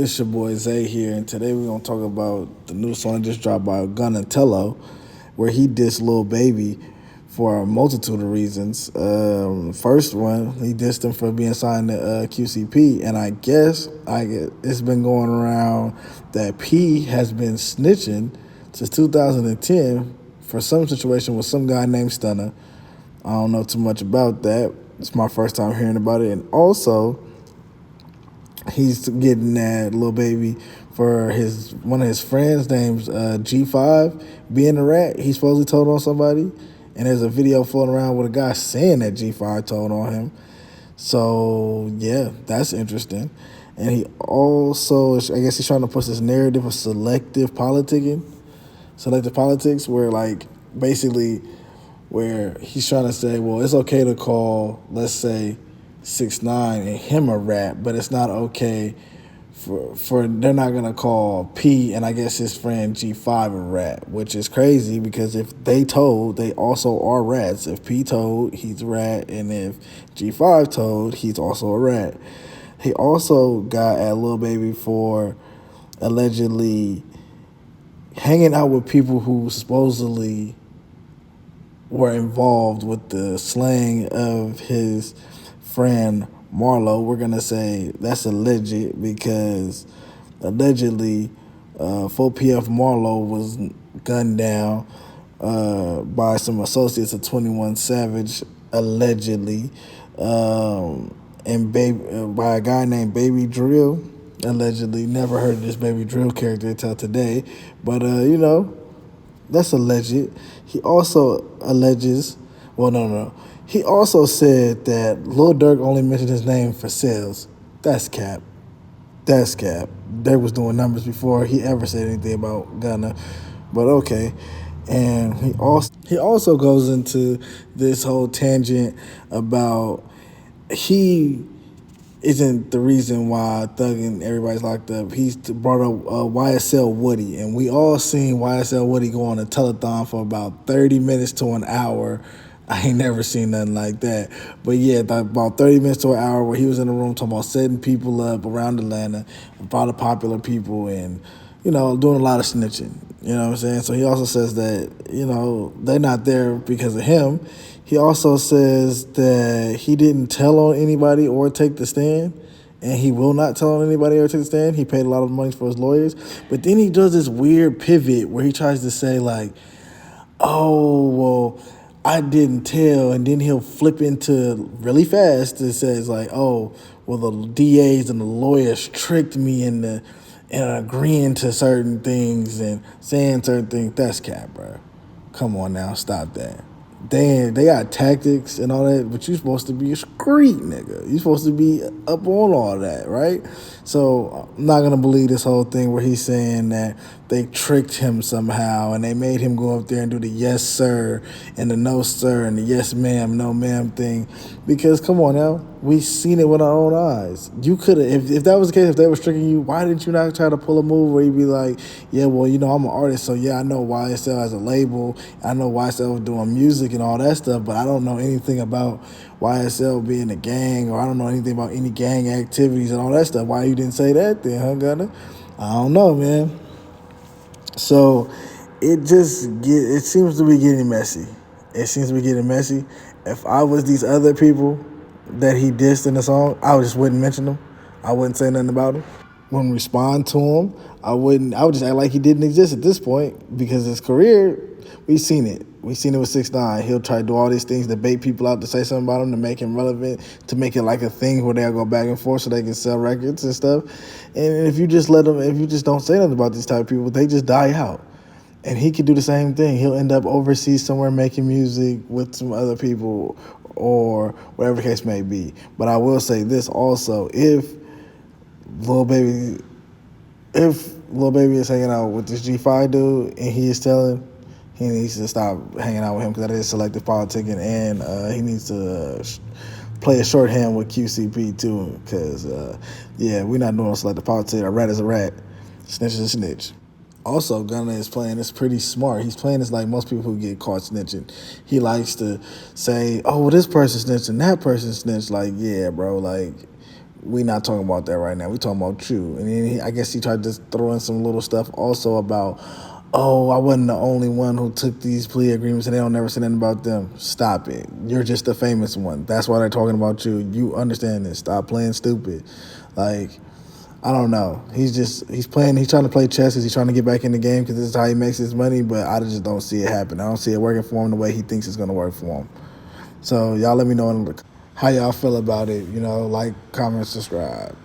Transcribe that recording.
This your boy Zay here, and today we're gonna talk about the new song just dropped by Gunna, where he dissed Lil Baby for a multitude of reasons. First one, he dissed him for being signed to QCP, and I guess it's been going around that P has been snitching since 2010 for some situation with some guy named Stunner. I don't know too much about that. It's my first time hearing about it, and also he's getting that Lil Baby for his one of his friends named G5 being a rat. He supposedly told on somebody, and there's a video floating around with a guy saying that G5 told on him. So yeah, that's interesting. And he also, I guess, he's trying to push this narrative of selective politics, where like basically where he's trying to say, well, it's okay to call, let's say, 6ix9ine and him a rat, but it's not okay for they're not gonna call P and I guess his friend G5 a rat, which is crazy because if they told, they also are rats. If P told, he's a rat, and if G5 told, he's also a rat. He also got at Lil Baby for allegedly hanging out with people who supposedly were involved with the slaying of his friend Marlo. We're gonna say that's alleged because allegedly 4PF Marlo was gunned down by some associates of 21 Savage, allegedly, and by a guy named Baby Drill, allegedly. Never heard of this Baby Drill character until today, but that's alleged. He also alleges, well, no. He also said that Lil Durk only mentioned his name for sales. That's cap. That's cap. Durk was doing numbers before he ever said anything about Gunna, but okay. And he also goes into this whole tangent about he isn't the reason why Thug and everybody's locked up. He's brought up YSL Woody, and we all seen YSL Woody go on a telethon for about 30 minutes to an hour. I ain't never seen nothing like that. But yeah, about 30 minutes to an hour where he was in the room talking about setting people up around Atlanta, about the popular people, and, doing a lot of snitching. You know what I'm saying? So he also says that, they're not there because of him. He also says that he didn't tell on anybody or take the stand, and he will not tell on anybody or take the stand. He paid a lot of money for his lawyers. But then he does this weird pivot where he tries to say, like, oh, well, I didn't tell, and then he'll flip into really fast and says, like, oh, well, the DAs and the lawyers tricked me into agreeing to certain things and saying certain things. That's cap, bro. Come on now, stop that. They got tactics and all that, but you're supposed to be a street nigga. You're supposed to be up on all that, right? So I'm not going to believe this whole thing where he's saying that they tricked him somehow and they made him go up there and do the yes, sir, and the no, sir, and the yes, ma'am, no, ma'am thing. Because, come on now, we've seen it with our own eyes. You could have, if that was the case, if they were tricking you, why didn't you not try to pull a move where you'd be like, yeah, well, I'm an artist, so yeah, I know YSL as a label. I know YSL was doing music and all that stuff, but I don't know anything about YSL being a gang, or I don't know anything about any gang activities and all that stuff. Why you didn't say that then, huh, Gunna? I don't know, man. So it seems to be getting messy. It seems to be getting messy. If I was these other people that he dissed in the song, I just wouldn't mention them. I wouldn't say nothing about him. Wouldn't respond to him. I would just act like he didn't exist at this point, because his career, we've seen it. We've seen it with 6ix9ine. He'll try to do all these things to bait people out to say something about him, to make him relevant, to make it like a thing where they'll go back and forth so they can sell records and stuff. And if you just don't say nothing about these type of people, they just die out. And he could do the same thing. He'll end up overseas somewhere making music with some other people or whatever the case may be. But I will say this also, if Lil Baby is hanging out with this G5 dude and he is telling, he needs to stop hanging out with him, because that is selective politicking, and he needs to play a shorthand with QCP too, because, we're not doing selective politics. A rat is a rat. Snitch is a snitch. Also, Gunna is playing this pretty smart. He's playing this like most people who get caught snitching. He likes to say, oh, well, this person snitched and that person snitched. Like, yeah, bro, like, we not talking about that right now. We talking about you. And then I guess he tried to just throw in some little stuff also about, oh, I wasn't the only one who took these plea agreements and they don't never say nothing about them. Stop it. You're just the famous one. That's why they're talking about you. You understand this. Stop playing stupid. Like, I don't know. He's playing. He's trying to play chess. He's trying to get back in the game because this is how he makes his money. But I just don't see it happen. I don't see it working for him the way he thinks it's gonna work for him. So y'all let me know how y'all feel about it. Like, comment, subscribe.